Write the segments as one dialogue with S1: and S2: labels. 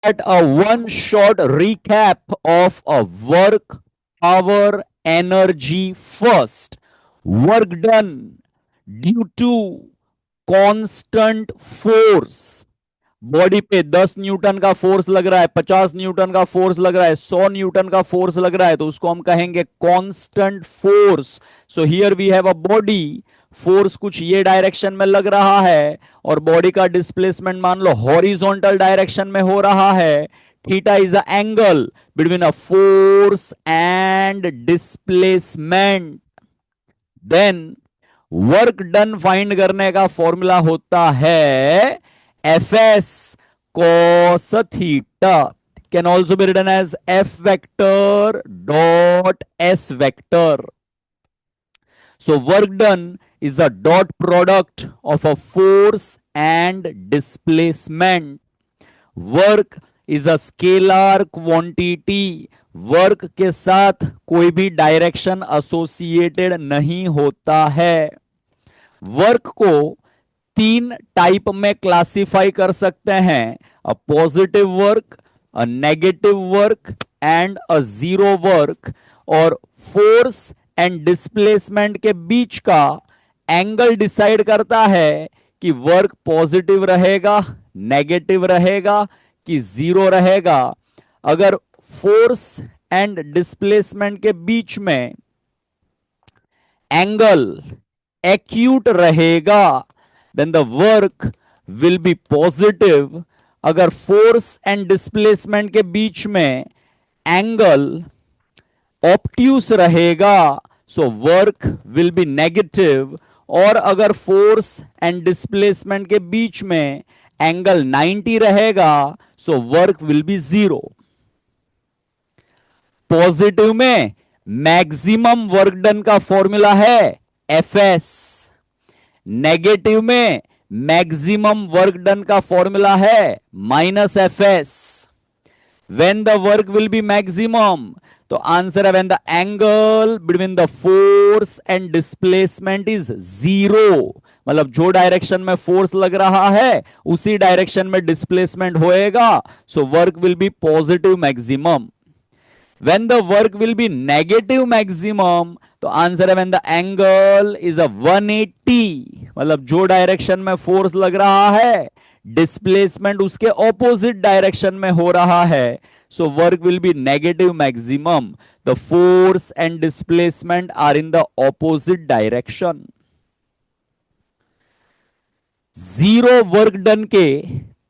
S1: at a one short recap of a work, power, energy first. Work done due to constant force. Body पे 10 Newton का force लग रहा है, 50 Newton का force लग रहा है, 100 न्यूटन का फोर्स लग रहा है, तो उसको हम कहेंगे constant force. So here we have a body. Force कुछ ये डायरेक्शन में लग रहा है और बॉडी का डिस्प्लेसमेंट मान लो हॉरिजॉन्टल डायरेक्शन में हो रहा है. Theta is a angle between a force and displacement. Then work done find करने का फॉर्मूला होता है F S cos theta. Can also be written as F vector dot S vector. So work done is a dot product of a force and displacement. Work is a scalar quantity. Work के साथ कोई भी direction associated नहीं होता है. Work को तीन type में क्लासिफाई कर सकते हैं: a positive work, a negative work and a zero work. और फोर्स एंड डिस्प्लेसमेंट के बीच का एंगल डिसाइड करता है कि वर्क पॉजिटिव रहेगा, नेगेटिव रहेगा कि जीरो रहेगा. अगर फोर्स एंड डिस्प्लेसमेंट के बीच में एंगल एक्यूट रहेगा then the work will be positive. अगर फोर्स एंड डिस्प्लेसमेंट के बीच में एंगल ऑप्ट्यूस रहेगा so work will be negative. और अगर फोर्स एंड डिस्प्लेसमेंट के बीच में एंगल 90 रहेगा so work will be zero. Positive में मैक्सिमम वर्क डन का फॉर्मूला है एफ एस. नेगेटिव में मैक्सिमम वर्क डन का फॉर्मूला है minus F S. When the work will B maximum, तो आंसर है when the angle between the force and displacement is zero. मतलब जो direction में फोर्स लग रहा है उसी डायरेक्शन में डिस्प्लेसमेंट होएगा. सो work will be positive maximum. when the work will be negative maximum, तो आंसर है when the angle is a 180. मतलब जो डायरेक्शन में फोर्स लग रहा है डिस्प्लेसमेंट उसके ऑपोजिट डायरेक्शन में हो रहा है. So work will be negative maximum. The force and displacement are in the opposite direction. Zero work done के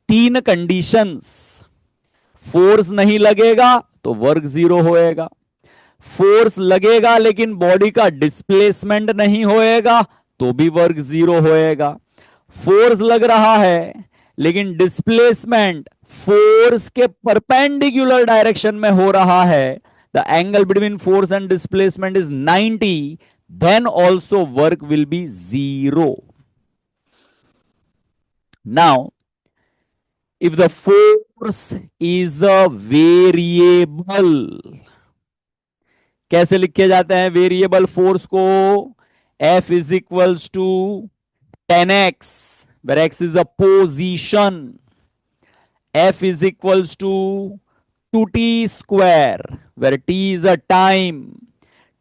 S1: तीन कंडीशंस: फोर्स नहीं लगेगा तो वर्क जीरो होएगा, फोर्स लगेगा लेकिन बॉडी का डिस्प्लेसमेंट नहीं होएगा तो भी वर्क जीरो होएगा, फोर्स लग रहा है लेकिन डिस्प्लेसमेंट फोर्स के परपेंडिकुलर डायरेक्शन में हो रहा है, the angle between force and displacement is 90, then also work will be zero. Now if the force is a variable, कैसे लिखे जाते हैं वेरिएबल फोर्स को? F is equals to 10x where x is a position. F is equals to 2t square where t is a time.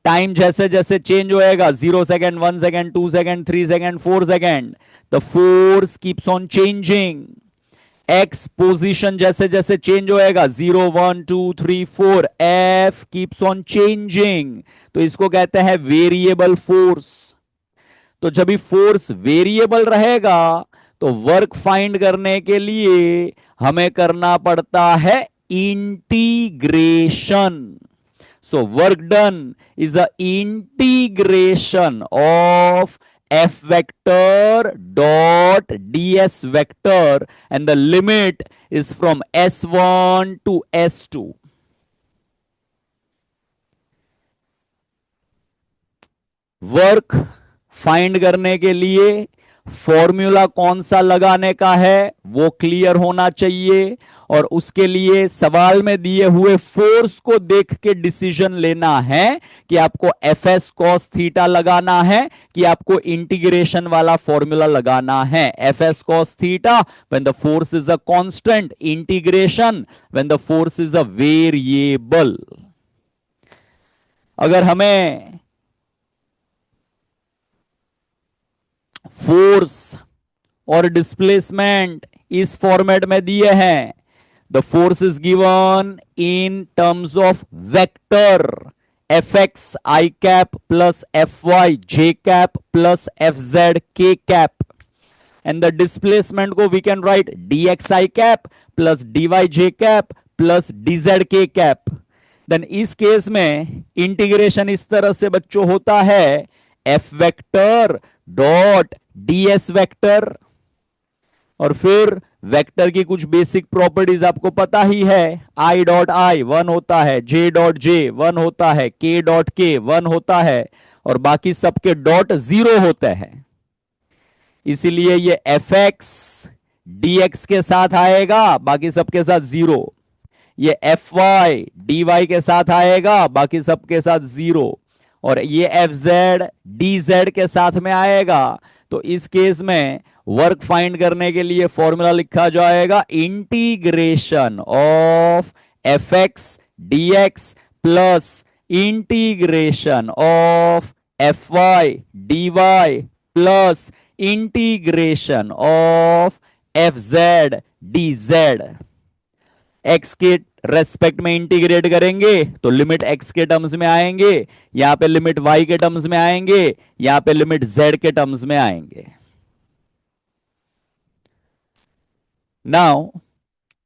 S1: Time जैसे जैसे change होएगा 0 second, 1 second, 2 second, 3 second, 4 second, the force keeps on changing. X position जैसे जैसे change होएगा 0, 1, 2, 3, 4 F keeps on changing. तो इसको कहते हैं वेरिएबल फोर्स. तो जब भी फोर्स वेरिएबल रहेगा तो वर्क फाइंड करने के लिए हमें करना पड़ता है integration. So work done is a integration of f vector dot ds vector and the limit is from s1 to s2. Work find करने के लिए फॉर्मूला कौन सा लगाने का है वो क्लियर होना चाहिए, और उसके लिए सवाल में दिए हुए फोर्स को देख के डिसीजन लेना है कि आपको एफ एस कॉस थीटा लगाना है कि आपको इंटीग्रेशन वाला फॉर्मूला लगाना है। F S cos theta when the force is a constant, integration when the force is a variable. अगर हमें फोर्स और डिस्प्लेसमेंट इस फॉर्मेट में दिए हैं, the force is given in terms of vector F x i cap plus F y j cap plus F z k cap, and the displacement को we can write d x i cap plus d y j cap plus d z k cap. Then इस case में integration इस तरह से बच्चों होता है F vector dot d s vector, और फिर वेक्टर की कुछ बेसिक प्रॉपर्टीज आपको पता ही है, आई डॉट आई वन होता है, जे डॉट जे वन होता है, के डॉट के वन होता है, और बाकी सबके डॉट जीरो होते हैं। इसीलिए ये एफ एक्स डी एक्स के साथ आएगा, बाकी सबके साथ जीरो। ये एफ वाई डी वाई के साथ आएगा, बाकी सबके साथ जीरो। और ये एफ जेड डी जेड के साथ में आएगा। तो इस केस में वर्क फाइंड करने के लिए फॉर्मूला लिखा जाएगा integration of F x d x plus integration of F y d y plus integration of F z d z. X के रेस्पेक्ट में इंटीग्रेट करेंगे तो लिमिट एक्स के टर्म्स में आएंगे, यहां पे लिमिट वाई के टर्म्स में आएंगे, यहां पे लिमिट जेड के टर्म्स में आएंगे। नाउ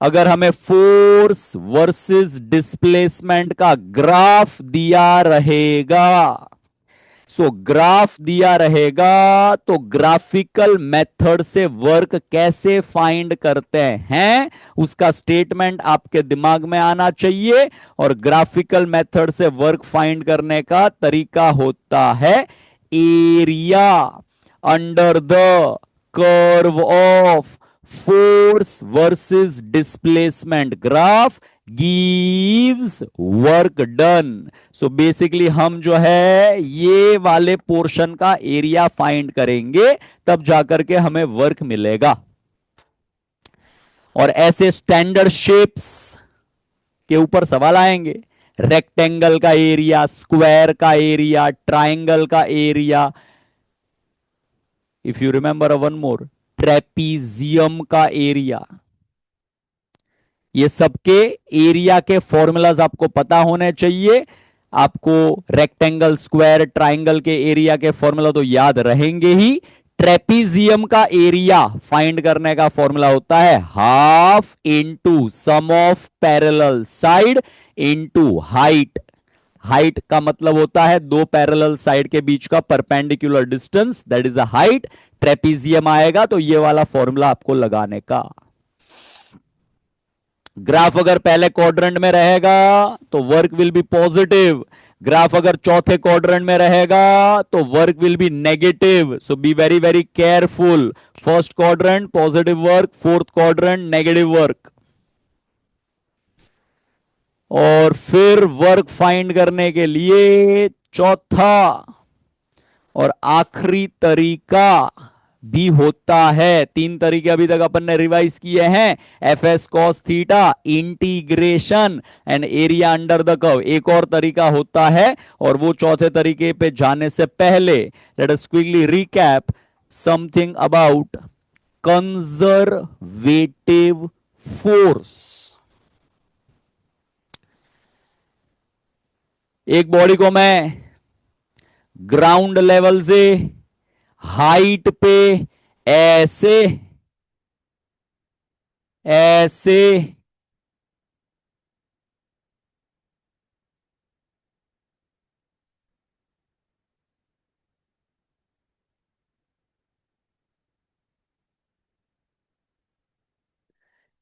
S1: अगर हमें फोर्स वर्सेस डिस्प्लेसमेंट का ग्राफ दिया रहेगा, ग्राफ दिया रहेगा तो ग्राफिकल मेथड से वर्क कैसे फाइंड करते हैं उसका स्टेटमेंट आपके दिमाग में आना चाहिए। और ग्राफिकल मेथड से वर्क फाइंड करने का तरीका होता है area under the curve of force versus displacement graph gives work done. So basically हम जो है ये वाले पोर्शन का एरिया फाइंड करेंगे, तब जाकर के हमें वर्क मिलेगा। और ऐसे स्टैंडर्ड शेप्स के ऊपर सवाल आएंगे, रेक्टेंगल का एरिया, स्क्वायर का एरिया, ट्राइंगल का area, if you remember one more, trapezium का एरिया। ये सबके एरिया के फॉर्मूलाज आपको पता होने चाहिए। आपको रेक्टेंगल स्क्वायर ट्राइंगल के एरिया के फॉर्मूला तो याद रहेंगे ही। ट्रेपीजियम का एरिया फाइंड करने का फॉर्मूला होता है half into sum of parallel side into height. Height का मतलब होता है दो पैरेलल साइड के बीच का perpendicular distance, that is a height. Trapezium आएगा तो ये वाला फॉर्मूला आपको लगाने का। ग्राफ अगर पहले क्वाड्रेंट में रहेगा तो work will be positive, graph अगर चौथे क्वाड्रेंट में रहेगा तो work will be negative. So be very very careful. First quadrant positive work, fourth quadrant negative work. और फिर वर्क फाइंड करने के लिए चौथा और आखिरी तरीका भी होता है। तीन तरीके अभी तक अपन ने रिवाइज किए हैं, F S cos theta, integration and area under the curve. एक और तरीका होता है, और वो चौथे तरीके पे जाने से पहले let us quickly recap something about conservative force. एक बॉडी को मैं ग्राउंड लेवल से हाइट पे ऐसे ऐसे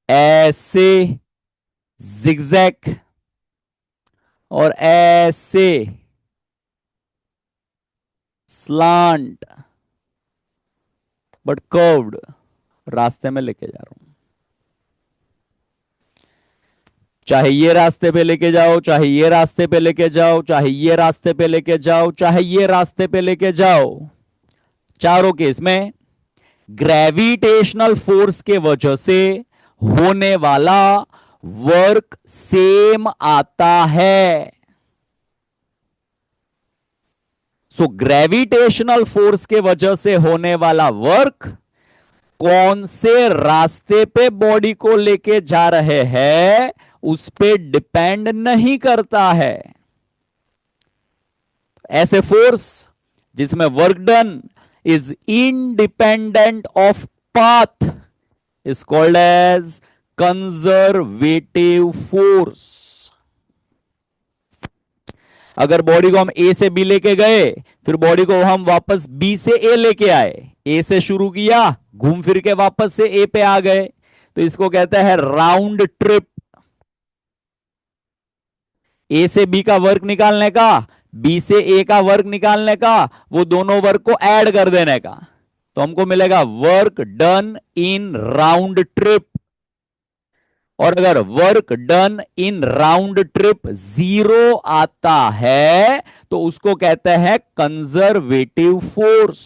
S1: ऐसे जिगजैग और ऐसे स्लांट बट कर्व्ड रास्ते में लेके जा रहा हूं। चाहे ये रास्ते पे लेके जाओ, चाहे ये रास्ते पे लेके जाओ, चाहे ये रास्ते पे लेके जाओ, चाहे ये रास्ते पे लेके जाओ, चारों केस में ग्रेविटेशनल फोर्स के वजह से होने वाला वर्क सेम आता है। सो ग्रेविटेशनल फोर्स के वजह से होने वाला वर्क कौन से रास्ते पे बॉडी को लेके जा रहे हैं उस पे डिपेंड नहीं करता है। ऐसे फोर्स जिसमें work done is independent of path is called as conservative force. अगर बॉडी को हम ए से बी लेके गए, फिर बॉडी को हम वापस बी से ए लेके आए, ए से शुरू किया, घूम फिर के वापस से ए पे आ गए, तो इसको कहते हैं राउंड ट्रिप। ए से बी का वर्क निकालने का, बी से ए का वर्क निकालने का, वो दोनों वर्क को ऐड कर देने का, तो हमको मिलेगा work done in round trip. और अगर work done in round trip 0 आता है तो उसको कहते हैं कंजर्वेटिव फोर्स।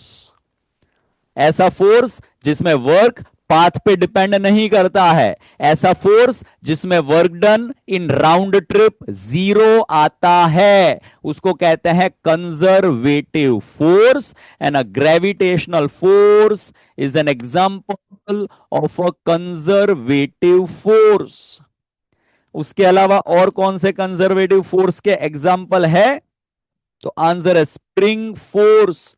S1: ऐसा फोर्स जिसमें वर्क पाथ पे डिपेंड नहीं करता है, ऐसा फोर्स जिसमें work done in round trip 0 आता है, उसको कहते हैं conservative force. And a gravitational force is an example of a conservative force. उसके अलावा और कौन से कंजर्वेटिव फोर्स के एग्जांपल है? तो आंसर है spring force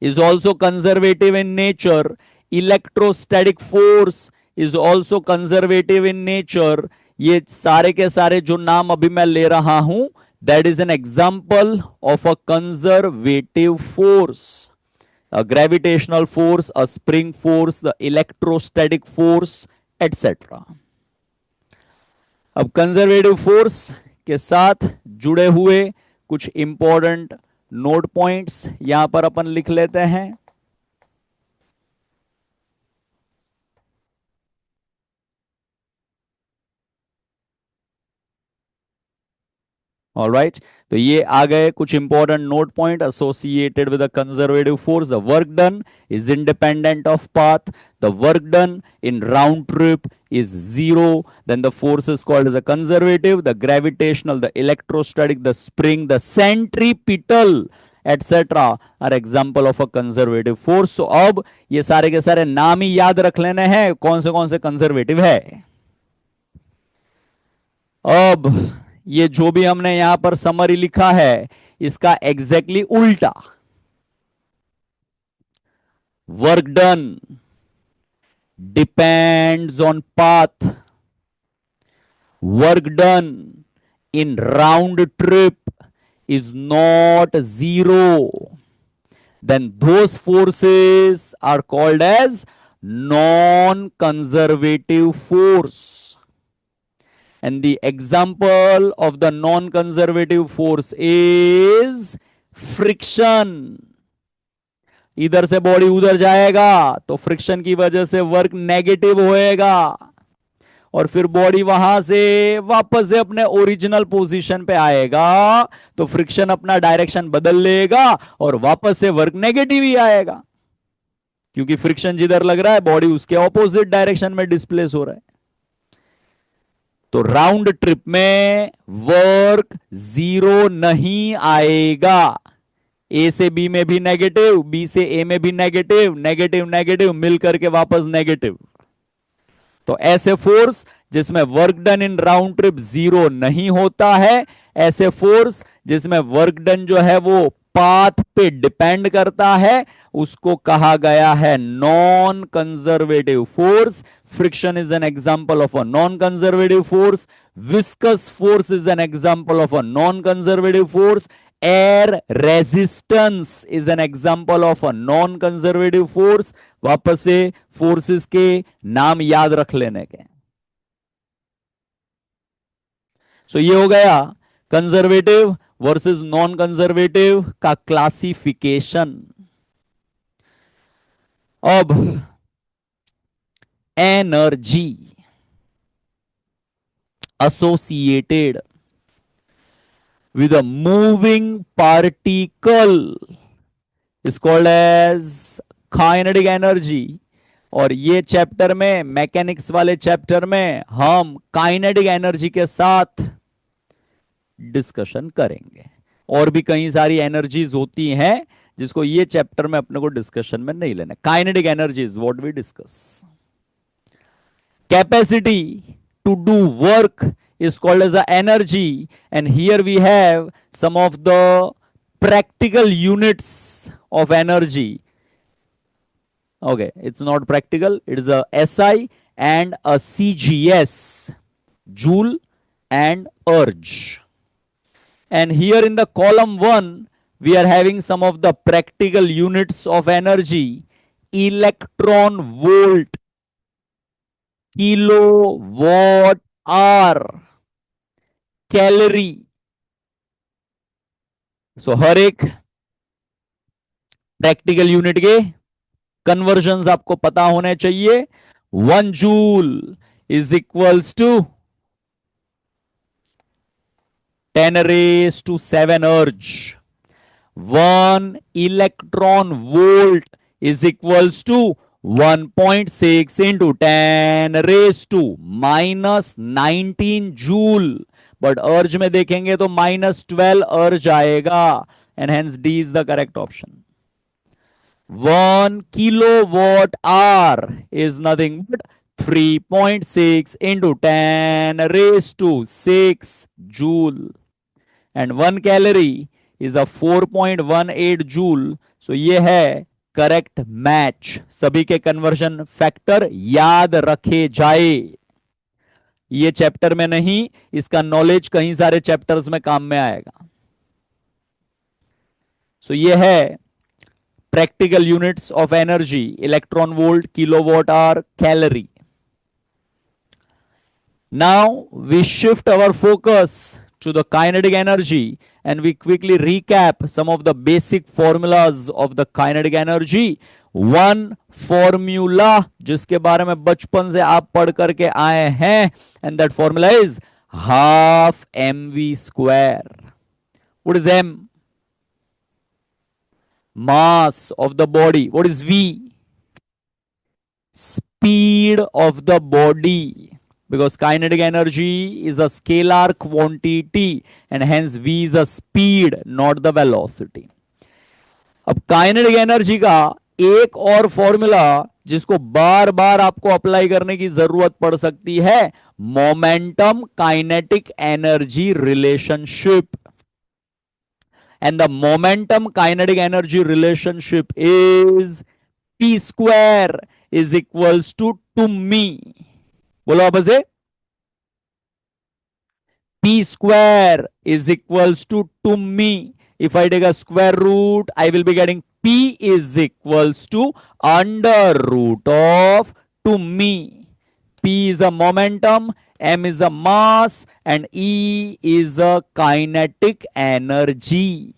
S1: is also conservative in nature. Electrostatic force is also conservative in nature. ये सारे के सारे जो नाम अभी मैं ले रहा हूं, that is an example of a conservative force. A gravitational force, a spring force, the electrostatic force, etc. अब कंजर्वेटिव फोर्स के साथ जुड़े हुए कुछ इंपॉर्टेंट नोट पॉइंट्स यहां पर अपन लिख लेते हैं। ऑलराइट, तो ये आ गए कुछ important note point associated with the conservative force. The work done is independent of path, the work done in round trip is 0, then the force is called as a conservative. The gravitational, the electrostatic, the spring, the centripetal, etc. are example of a conservative force. So अब ये सारे के सारे नाम ही याद रख लेने हैं कौन से कंजर्वेटिव है। अब ये जो भी हमने यहां पर समरी लिखा है इसका एग्जैक्टली उल्टा। Work done depends on path, work done in round trip is not 0, then those forces are called as non-conservative force. And the example of the non-conservative force is friction. इधर से body उधर जाएगा तो friction की वजह से work negative होएगा, और फिर बॉडी वहां से वापस से अपने ओरिजिनल पोजीशन पे आएगा तो फ्रिक्शन अपना डायरेक्शन बदल लेगा और वापस से वर्क नेगेटिव ही आएगा, क्योंकि फ्रिक्शन जिधर लग रहा है बॉडी उसके ऑपोजिट डायरेक्शन में डिस्प्लेस हो रहा है। तो राउंड ट्रिप में वर्क 0 नहीं आएगा। ए से बी में भी नेगेटिव, बी से ए में भी नेगेटिव, नेगेटिव नेगेटिव मिलकर के वापस नेगेटिव। तो ऐसे फोर्स जिसमें work done in round trip 0 नहीं होता है, ऐसे फोर्स जिसमें वर्क डन जो है वो पाथ पे डिपेंड करता है, उसको कहा गया है non conservative force. Friction is an example of a non conservative force, viscous force is an example of a non conservative force, air resistance is an example of a non conservative force. वापस से forces के नाम याद रख लेने के। सो ये हो गया कंजर्वेटिव वर्सेस नॉन कंजर्वेटिव का क्लासिफिकेशन। अब energy associated with a moving particle is called as kinetic energy. और ये चैप्टर में, मैकेनिक्स वाले चैप्टर में, हम काइनेटिक एनर्जी के साथ डिस्कशन करेंगे। और भी कई सारी एनर्जीज होती हैं जिसको ये चैप्टर में अपने को डिस्कशन में नहीं लेना। Kinetic energy is what we discuss. Capacity to do work is called as the energy, and here we have some of the practical units of energy. Okay, it's not practical, it is a SI and a CGS, joule and erg. And here in the column 1 we are having some of the practical units of energy: electron volt, kilowatt hour, calorie. So हर एक practical unit के conversion आपको पता होने चाहिए। 1 joule is equals to 10⁻⁷ erg. 1 electron volt is equals to 1.6 into 10⁻⁻19 joule. But erg में देखेंगे तो -12 अर्ज आएगा, and hence D is the correct option. 1 kilowatt hour is nothing but 3.6 into 10⁻⁶ joule, and 1 calorie is a 4.18 joule. So ये है correct match. सभी के conversion factor याद रखे जाए। ये चैप्टर में नहीं, इसका नॉलेज कई सारे चैप्टर्स में काम में आएगा। सो ये है practical units of energy: electron volt, kilowatt hour, calorie. Now we shift our focus to the kinetic energy and we quickly recap some of the basic formulas of the kinetic energy. One formula जिसके बारे में बचपन से आप पढ़ करके आए हैं, and that formula is half mv square. What is m? Mass of the body. What is v? Speed of the body. Because kinetic energy is a scalar quantity and hence v is a speed, not the velocity. अब kinetic energy का एक और formula जिसको बार बार आपको apply करने की जरूरत पड़ सकती है: momentum kinetic energy relationship. And the momentum kinetic energy relationship is p square is equals to मी। बोलो आप से, p square is equals to me. If I take a square root, I will be getting p is equals to under root of 2 me. P is a momentum, m is a mass, and E is a kinetic energy.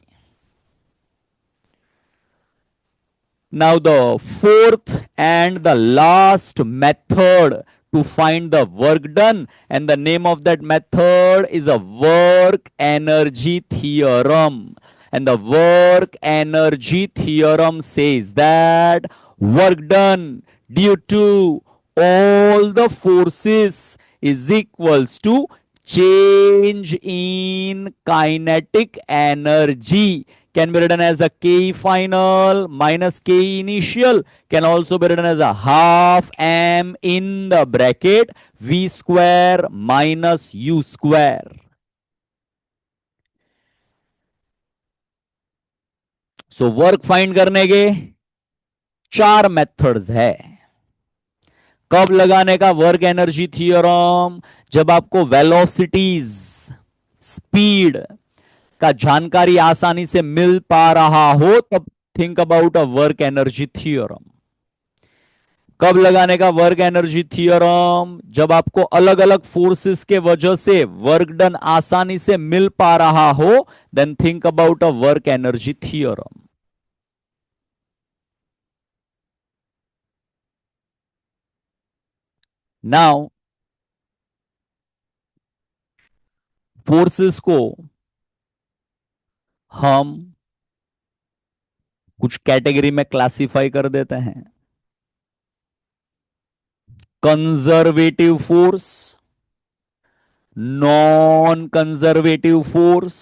S1: Now the fourth and the last method to find the work done, and the name of that method is a work energy theorem. And the work energy theorem says that work done due to all the forces is equals to change in kinetic energy. Can be written as a K final minus K initial, can also be written as a half m in the bracket v square minus u square. So work find करने के 4 methods है। कब लगाने का work energy theorem? जब आपको velocities, speed का जानकारी आसानी से मिल पा रहा हो, तब think about a work energy theorem. कब लगाने का वर्क एनर्जी थियोरम? जब आपको अलग अलग फोर्सेस के वजह से वर्क डन आसानी से मिल पा रहा हो, then think about a work energy theorem. Now forces को हम कुछ कैटेगरी में क्लासिफाई कर देते हैं. Conservative force, non conservative force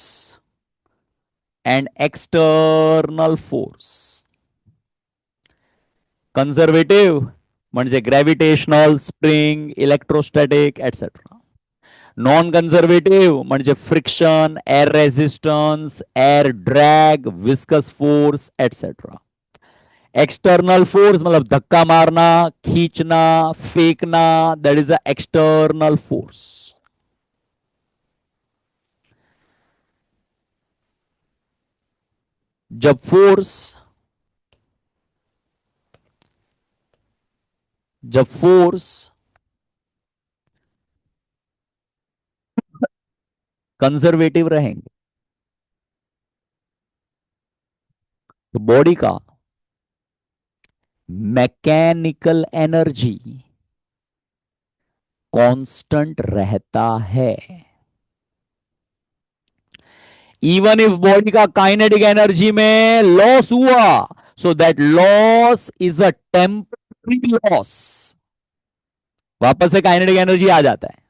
S1: and external force. Conservative म्हणजे gravitational, spring, electrostatic etcetera. Non conservative म्हणजे friction, air resistance, air drag, viscous force etcetera. External force मतलब धक्का मारना, खींचना, फेंकना, that is a external force. जब फोर्स जब force conservative रहेंगे तो बॉडी का मैकेनिकल एनर्जी कांस्टेंट रहता है. इवन इफ बॉडी का काइनेटिक एनर्जी में लॉस हुआ, so that loss is a temporary loss. वापस से काइनेटिक एनर्जी आ जाता है.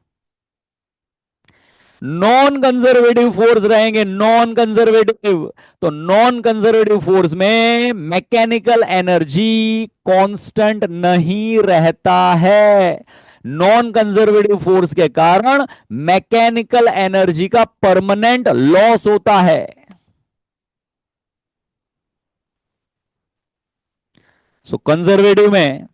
S1: नॉन कंजर्वेटिव फोर्स रहेंगे, नॉन कंजर्वेटिव, तो नॉन कंजर्वेटिव फोर्स में मैकेनिकल एनर्जी कांस्टेंट नहीं रहता है. नॉन कंजर्वेटिव फोर्स के कारण मैकेनिकल एनर्जी का परमानेंट लॉस होता है. सो कंजर्वेटिव में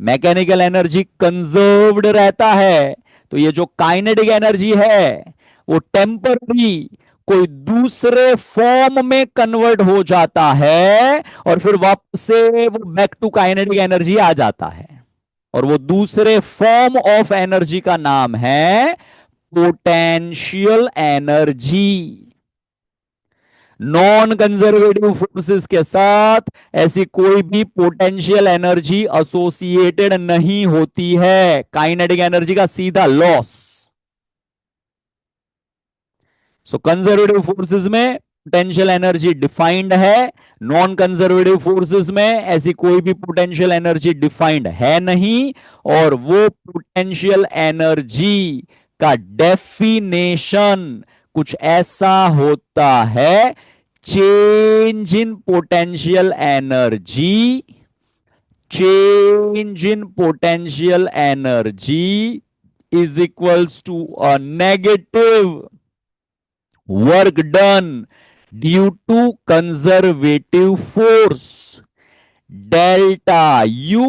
S1: मैकेनिकल एनर्जी कंजर्व्ड रहता है. तो ये जो काइनेटिक एनर्जी है वो टेम्पररी कोई दूसरे फॉर्म में कन्वर्ट हो जाता है और फिर वापस से वो बैक टू काइनेटिक एनर्जी आ जाता है. और वो दूसरे फॉर्म ऑफ एनर्जी का नाम है potential energy. Non conservative forces के साथ ऐसी कोई भी पोटेंशियल एनर्जी एसोसिएटेड नहीं होती है. काइनेटिक एनर्जी का सीधा लॉस. सो कंजर्वेटिव फोर्सेस में पोटेंशियल एनर्जी डिफाइंड है. नॉन कंजर्वेटिव फोर्सेस में ऐसी कोई भी पोटेंशियल एनर्जी डिफाइंड है नहीं. और वो पोटेंशियल एनर्जी का डेफिनेशन कुछ ऐसा होता है. change in potential energy change in potential energy is equals to a negative work done due to conservative force. Delta U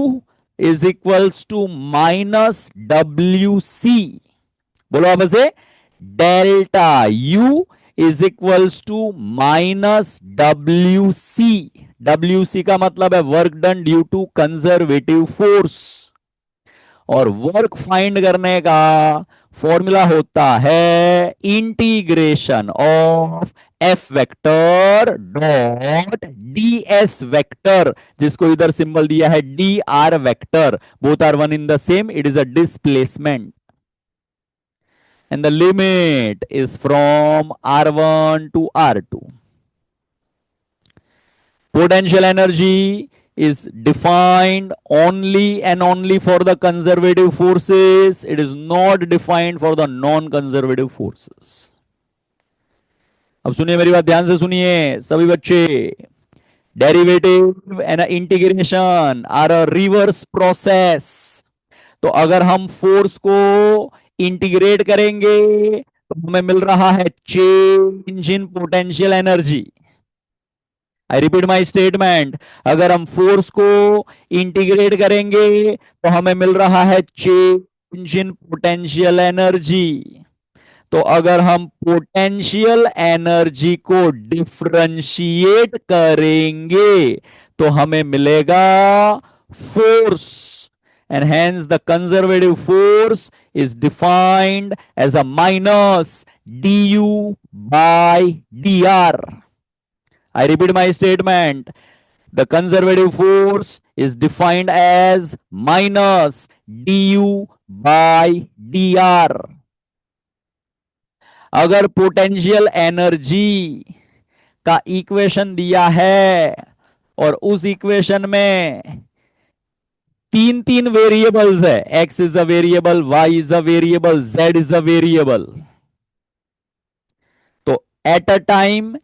S1: is equals to minus WC. बोलो आप से, delta U is equals to minus WC. WC का मतलब है work done due to conservative force. और work find करने का formula होता है integration of F vector dot DS vector, जिसको इधर सिंबल दिया है DR vector. Both are one in the same. It is a displacement and the limit is from R1 to R2. Potential energy is defined only and only for the conservative forces. It is not defined for the non-conservative forces. अब सुनिए, मेरी बात ध्यान से सुनिए सभी बच्चे. Derivative and integration are a reverse process. तो अगर हम फोर्स को इंटीग्रेट करेंगे तो हमें मिल रहा है change in potential energy. I repeat my statement. अगर हम फोर्स को इंटीग्रेट करेंगे तो हमें मिल रहा है चेंज इन पोटेंशियल एनर्जी. तो अगर हम पोटेंशियल एनर्जी को डिफरेंशिएट करेंगे तो हमें मिलेगा force. And hence the conservative force is defined as a minus du by dr. I repeat my statement. The conservative force is defined as minus du by dr. अगर potential energy का equation दिया है और उस equation में तीन तीन variables है, x is a variable, y is a variable, z is a variable, तो एट अ टाइम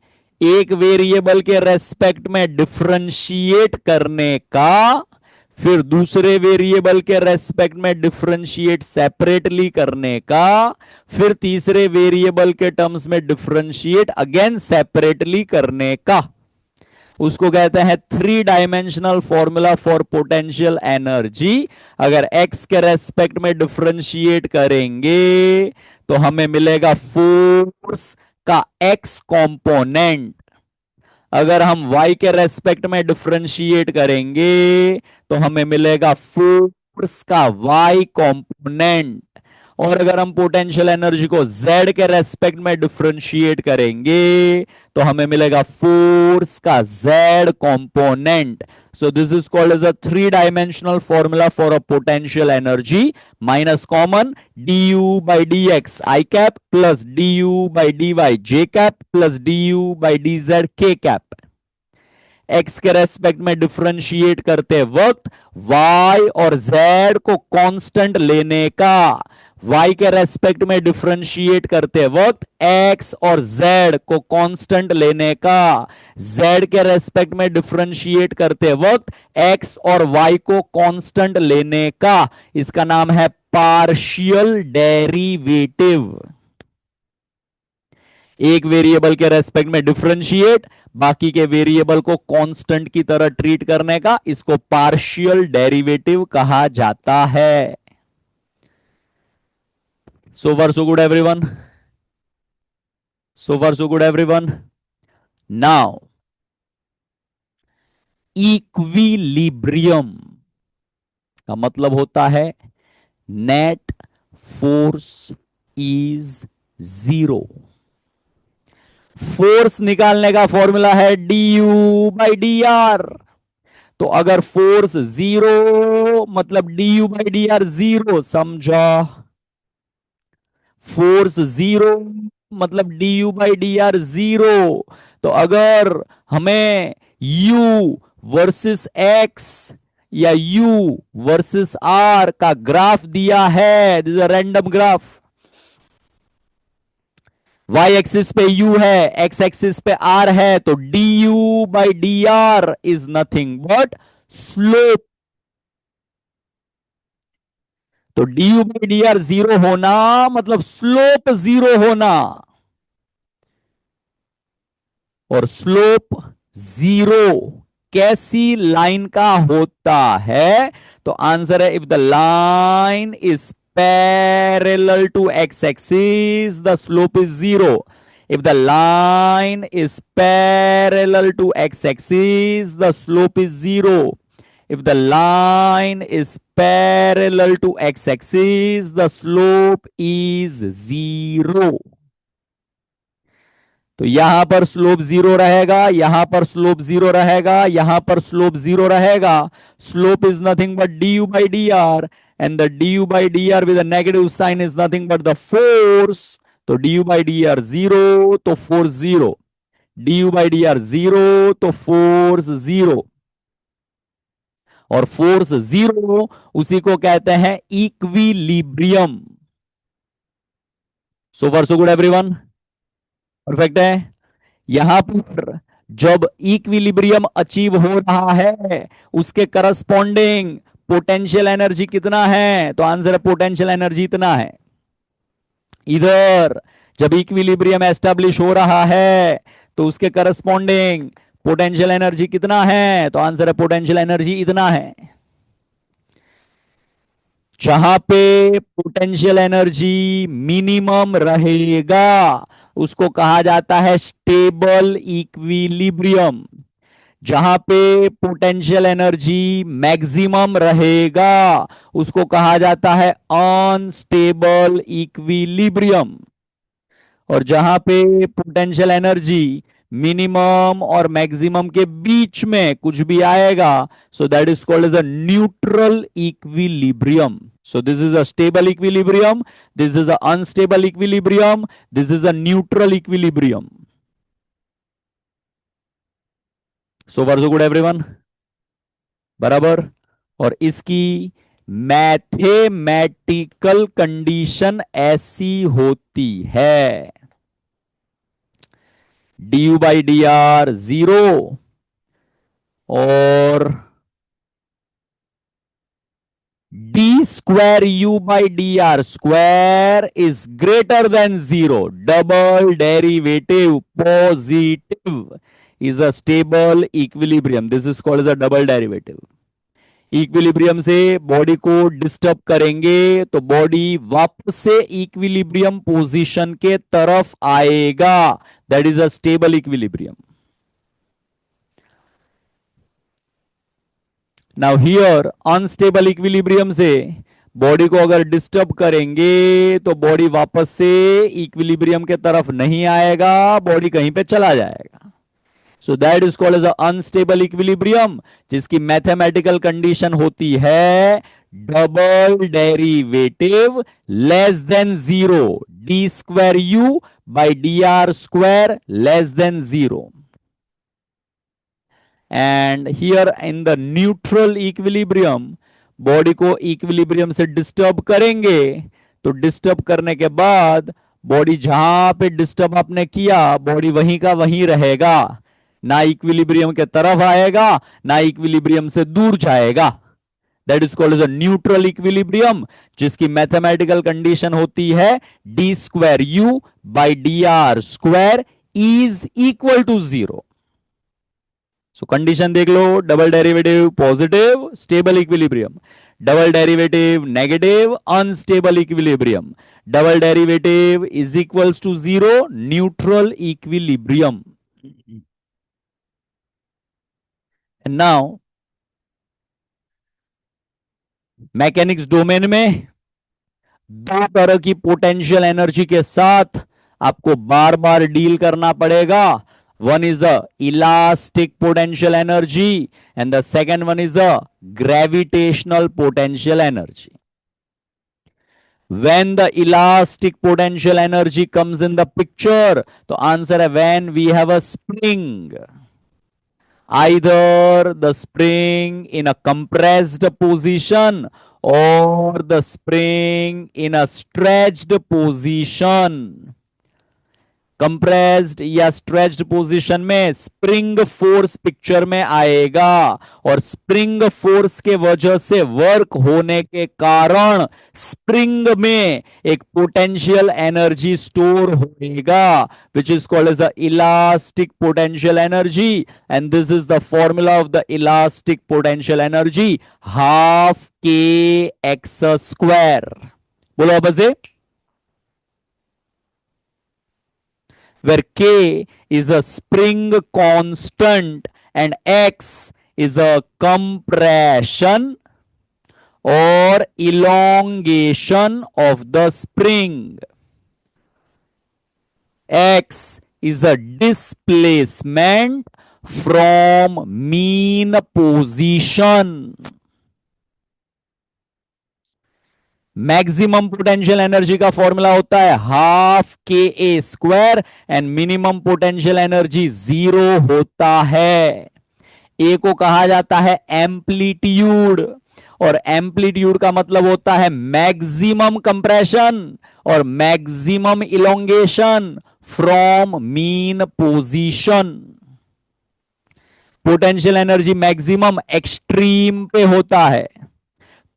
S1: एक वेरिएबल के रेस्पेक्ट में डिफरेंशिएट करने का, फिर दूसरे वेरिएबल के रेस्पेक्ट में डिफरेंशिएट सेपरेटली करने का, फिर तीसरे वेरिएबल के टर्म्स में डिफरेंशिएट अगेन सेपरेटली करने का, उसको कहते हैं three dimensional formula for potential energy. अगर x के रेस्पेक्ट में डिफरेंशिएट करेंगे तो हमें मिलेगा फोर्स का x कंपोनेंट, अगर हम y के रेस्पेक्ट में डिफरेंशिएट करेंगे तो हमें मिलेगा फोर्स का y कंपोनेंट, और अगर हम पोटेंशियल एनर्जी को z के रेस्पेक्ट में डिफरेंशिएट करेंगे तो हमें मिलेगा फोर्स का z component. So this is called as a three dimensional formula for a potential energy, minus common du by dx i cap plus du by dy j cap plus du by dz k cap. x के respect में differentiate करते वक्त y और z को constant लेने का, y के respect में डिफरेंशिएट करते वक्त x और z को कांस्टेंट लेने का, z के रेस्पेक्ट में डिफरेंशिएट करते वक्त x और y को कांस्टेंट लेने का, इसका नाम है पार्शियल डेरिवेटिव। एक वेरिएबल के रेस्पेक्ट में डिफरेंशिएट, बाकी के वेरिएबल को कांस्टेंट की तरह ट्रीट करने का, इसको पार्शियल डेरिवेटिव कहा जाता है। So far so good everyone. So far so good everyone. Now equilibrium का मतलब होता है net force is zero. Force निकालने का फॉर्मूला है du बाई डी आर। तो अगर फोर्स जीरो मतलब du by d r zero, समझा? फोर्स जीरो मतलब du by d r zero. तो अगर हमें u वर्सेस x या u वर्सेस r का ग्राफ दिया है, this is a random graph, y axis पे u है, x एक्सिस पे r है, तो du by d are is nothing but slope. तो du by d r zero होना मतलब स्लोप जीरो होना, और स्लोप जीरो कैसी लाइन का होता है? तो आंसर है if the line is parallel to x axis the slope is zero. If the line is parallel to x axis the slope is zero. If the line is parallel to x-axis, the slope is zero. तो यहां पर slope zero रहेगा, यहां पर slope zero रहेगा, यहां पर slope zero रहेगा। Slope is nothing but d u by d r, and the d u by d r with negative sign is nothing but the force. तो d u by d r zero तो force zero, d u by d r zero तो force zero, और force zero उसी को कहते हैं equilibrium. So far so good everyone, perfect है। यहां पर जब इक्विलिब्रियम अचीव हो रहा है उसके करस्पॉन्डिंग पोटेंशियल एनर्जी कितना है? तो आंसर है पोटेंशियल एनर्जी इतना है। इधर जब इक्विलिब्रियम एस्टेब्लिश हो रहा है तो उसके करस्पॉन्डिंग पोटेंशियल एनर्जी कितना है? तो आंसर है पोटेंशियल एनर्जी इतना है। जहां पे पोटेंशियल एनर्जी मिनिमम रहेगा उसको कहा जाता है स्टेबल इक्विलिब्रियम। जहां पे पोटेंशियल एनर्जी मैक्सिमम रहेगा उसको कहा जाता है अनस्टेबल इक्विलिब्रियम। और जहां पे पोटेंशियल एनर्जी मिनिमम और मैक्सिमम के बीच में कुछ भी आएगा, so that is called as a neutral equilibrium. So this is a stable equilibrium, this is a unstable equilibrium, this is a neutral equilibrium. So far so good everyone, बराबर. और इसकी मैथमेटिकल कंडीशन ऐसी होती है, d u by d r zero और d square u by d r square is greater than zero. Double derivative positive is a stable equilibrium. This is called as a double derivative. Equilibrium से body को disturb करेंगे तो body वापस से equilibrium position के तरफ आएगा. That is a stable equilibrium. Now here unstable equilibrium से बॉडी को अगर डिस्टर्ब करेंगे तो बॉडी वापस से इक्विलिब्रियम के तरफ नहीं आएगा, बॉडी कहीं पे चला जाएगा. So that is called as a unstable equilibrium, जिसकी मैथमेटिकल कंडीशन होती है double derivative less than zero. D square u by d r square less than zero. And here in the neutral equilibrium body को equilibrium से disturb करेंगे तो disturb करने के बाद बॉडी जहां पे डिस्टर्ब आपने किया बॉडी वहीं का वहीं रहेगा, ना इक्विलिब्रियम के तरफ आएगा ना इक्विलिब्रियम से दूर जाएगा. That is called as a neutral equilibrium, जिसकी मैथमेटिकल कंडीशन होती है d square u by d r square is equal to zero. So condition देख लो, double derivative positive stable equilibrium, double derivative negative unstable equilibrium, double derivative is equals to zero neutral equilibrium. Now mechanics domain में दो तरह की potential energy के साथ आपको बार बार deal करना पड़ेगा. One is a elastic potential energy and the second one is a gravitational potential energy. When the elastic potential energy comes in the picture, तो आंसर है when we have a spring. Either the spring in a compressed position or the spring in a stretched position. Compressed या stretched position में spring force picture में आएगा और spring force के वजह से वर्क होने के कारण स्प्रिंग में एक पोटेंशियल एनर्जी स्टोर होएगा which is called as the elastic potential energy. And this is the formula of the elastic potential energy, half k x square. बोलो अब से, where K is a spring constant and X is a compression or elongation of the spring. X is a displacement from mean position. Maximum potential energy का formula होता है half k A square and minimum potential energy zero होता है. ए को कहा जाता है amplitude और एम्पलीट्यूड का मतलब होता है मैक्सिमम कंप्रेशन और maximum elongation from mean position. Potential energy maximum extreme पे होता है,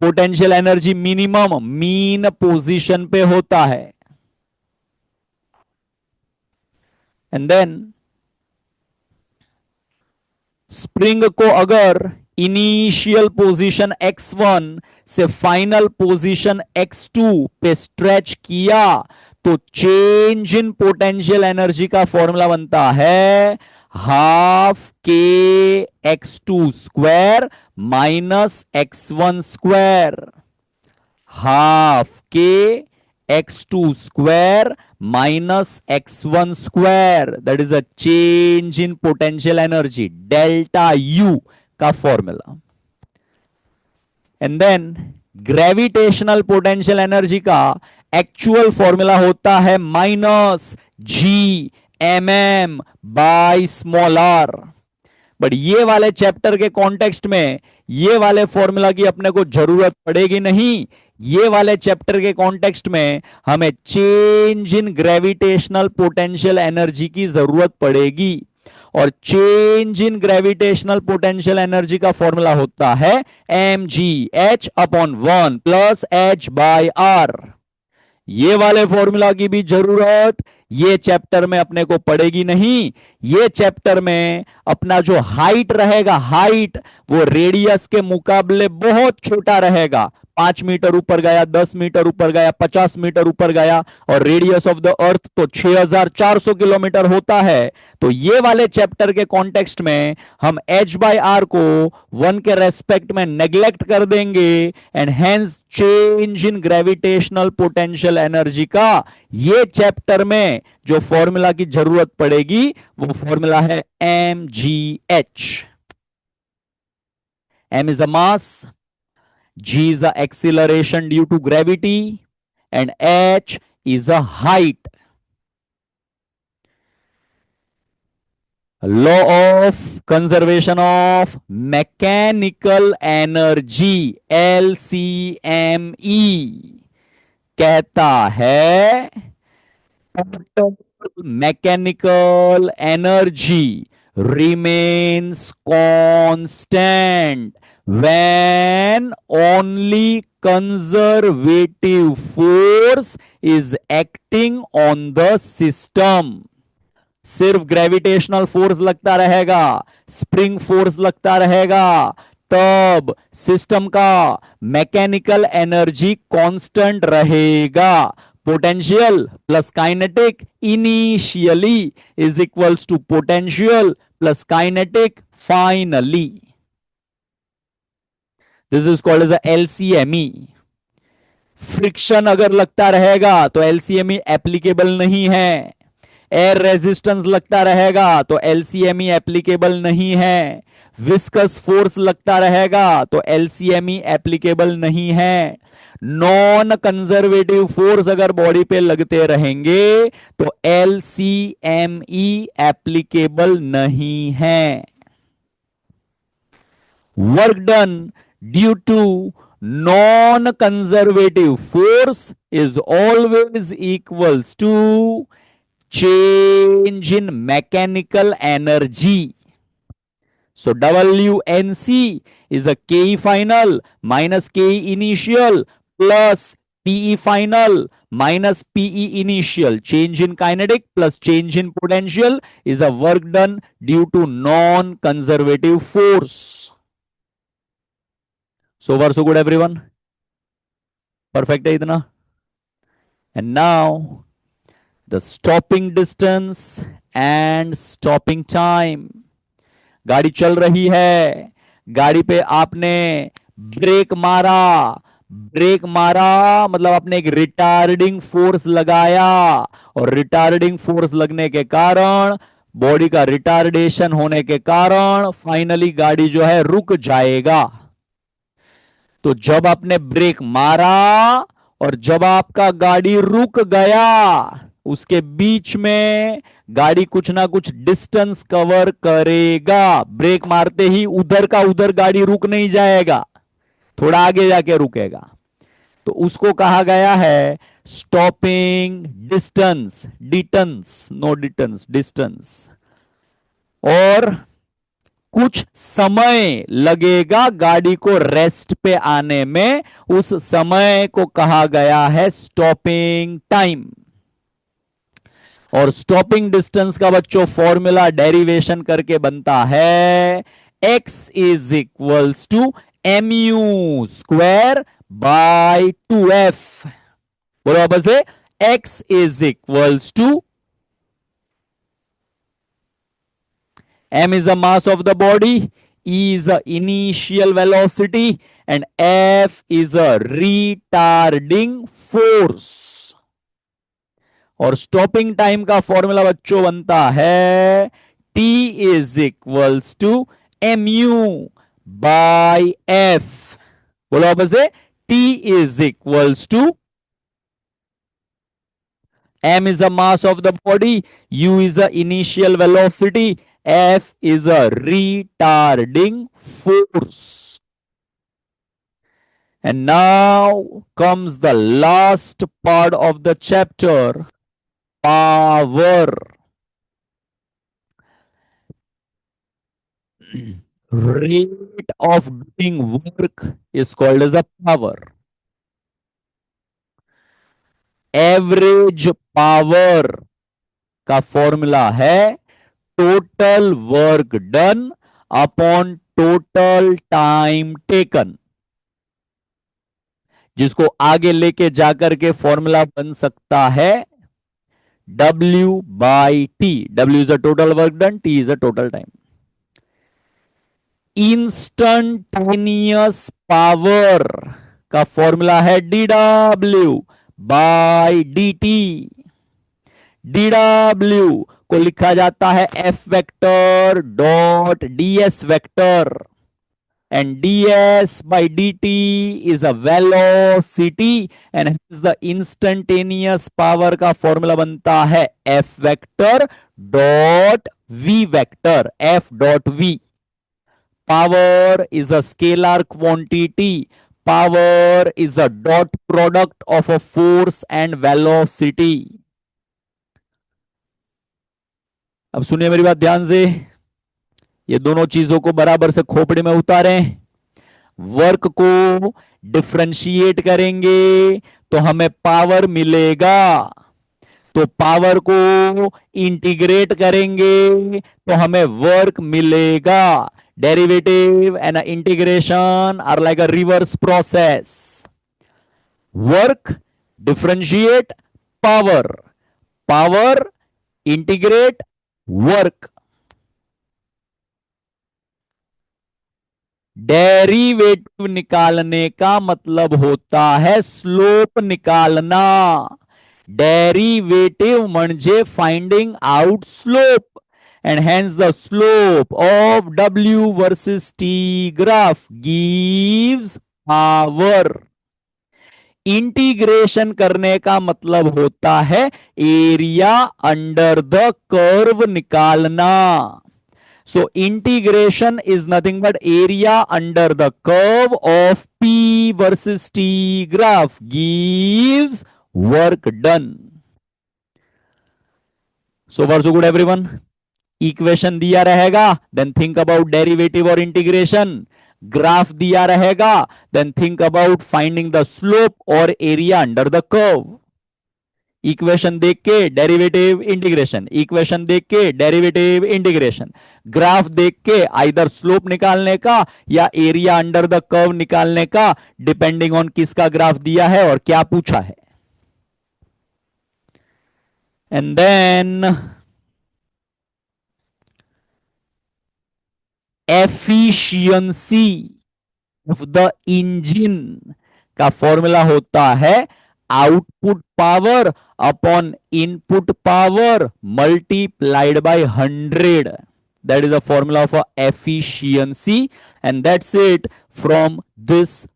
S1: potential energy minimum mean position पे होता है. एंड देन स्प्रिंग को अगर इनिशियल पोजीशन x1 से फाइनल पोजीशन x2 पे स्ट्रेच किया तो चेंज इन पोटेंशियल एनर्जी का फॉर्मूला बनता है half k x two square minus x one square. Half k x2 square minus x1 square, that is a change in potential energy, delta U का फॉर्मूला. And then gravitational potential energy का actual formula होता है minus G M M by small r. But ये वाले chapter के context में ये वाले फॉर्मूला की अपने को जरूरत पड़ेगी नहीं. ये वाले चैप्टर के कॉन्टेक्स्ट में हमें change in gravitational potential energy की जरूरत पड़ेगी. और change in gravitational potential energy का फॉर्मूला होता है m g h upon 1 plus h by R. ये वाले फॉर्मूला की भी जरूरत ये चैप्टर में अपने को पड़ेगी नहीं. ये चैप्टर में अपना जो हाइट रहेगा, हाइट वो रेडियस के मुकाबले बहुत छोटा रहेगा. 5 मीटर ऊपर गया, 10 मीटर ऊपर गया, 50 मीटर ऊपर गया, और रेडियस ऑफ द अर्थ तो 6400 किलोमीटर होता है. तो ये वाले चैप्टर के कॉन्टेक्स्ट में हम h बाय आर को 1 के रेस्पेक्ट में नेग्लेक्ट कर देंगे. And hence change in gravitational potential energy का ये चैप्टर में जो फॉर्मूला की जरूरत पड़ेगी वो फॉर्मूला है m g h. M is a mass, G is the acceleration due to gravity, and H is a height. Law of conservation of mechanical energy LCME कहता है total mechanical energy remains constant when only conservative force is acting on the system. सिर्फ gravitational force लगता रहेगा, spring force लगता रहेगा, तब system का mechanical energy constant रहेगा. Potential plus kinetic initially is equals to potential plus kinetic finally. This is called as LCME. Friction अगर लगता रहेगा तो LCME एप्लीकेबल नहीं है. एयर रेजिस्टेंस लगता रहेगा तो LCME एप्लीकेबल नहीं है. विस्कस फोर्स लगता रहेगा तो LCME एप्लीकेबल नहीं है. नॉन कंजर्वेटिव फोर्स अगर बॉडी पे लगते रहेंगे तो LCME एप्लीकेबल नहीं है. Work done due to non-conservative force is always equals to change in mechanical energy. So WNC is a KE final minus KE initial plus PE final minus PE initial. Change in kinetic plus change in potential is a work done due to non-conservative force. So far so good everyone. Perfect है इतना. And now the stopping distance and stopping time. गाड़ी चल रही है, गाड़ी पे आपने break मारा. ब्रेक मारा मतलब आपने एक रिटार्डिंग फोर्स लगाया, और रिटार्डिंग फोर्स लगने के कारण, बॉडी का रिटार्डेशन होने के कारण फाइनली गाड़ी जो है रुक जाएगा. तो जब आपने ब्रेक मारा और जब आपका गाड़ी रुक गया, उसके बीच में गाड़ी कुछ ना कुछ डिस्टेंस कवर करेगा. ब्रेक मारते ही उधर का उधर गाड़ी रुक नहीं जाएगा, थोड़ा आगे जाके रुकेगा. तो उसको कहा गया है स्टॉपिंग डिस्टेंस. डिटेंस, नो डिटेंस, डिस्टेंस. और कुछ समय लगेगा गाड़ी को रेस्ट पे आने में, उस समय को कहा गया है स्टॉपिंग टाइम. और स्टॉपिंग डिस्टेंस का बच्चों फॉर्मूला डेरिवेशन करके बनता है x is equals to mu square by 2f. बोलो वापस से, x is equals to m is the mass of the body, e is the initial velocity, and f is a retarding force. और stopping time का formula बच्चों बनता है T is equals to mu by F। बोलो वापस से, T is equals to m is the mass of the body, u is the initial velocity, F is a retarding force. And now comes the last part of the chapter, power. Rate of doing work is called as a power. Average power का formula है total work done upon total time taken, जिसको आगे लेके जाकर के formula बन सकता है W by T. W is a total work done, T is a total time. Instantaneous power का फॉर्मूला है DW बाई dt। DW को लिखा जाता है F vector dot ds vector, and ds by dt is a velocity, and hence the instantaneous power का formula बनता है F vector dot v vector, F dot v। Power is a scalar quantity. Power is a dot product of a force and velocity. अब सुनिए मेरी बात ध्यान से, ये दोनों चीजों को बराबर से खोपड़ी में उतारें। वर्क को डिफरेंशिएट करेंगे तो हमें पावर मिलेगा, तो पावर को इंटीग्रेट करेंगे तो हमें वर्क मिलेगा। Derivative and integration are like a reverse process. Work differentiate power, power integrate work. Derivative निकालने का मतलब होता है स्लोप निकालना। डेरिवेटिव म्हणजे finding out slope, and hence the slope of W versus T graph gives power. Integration करने का मतलब होता है एरिया अंडर द कर्व निकालना। So integration is nothing but area under the curve of P versus T graph gives work done. So far so good everyone. Equation दिया रहेगा, then think about derivative और integration. Graph दिया रहेगा, then think about finding the slope और area under the curve. Equation देख के derivative integration, equation देख के डेरिवेटिव इंटीग्रेशन, ग्राफ देख के आइदर स्लोप निकालने का या एरिया अंडर द कर्व निकालने का, डिपेंडिंग ऑन किसका ग्राफ दिया है और क्या पूछा है। And then efficiency of the engine का फॉर्मूला होता है output power upon input power multiplied by 100। That is the formula of efficiency, and that's it from this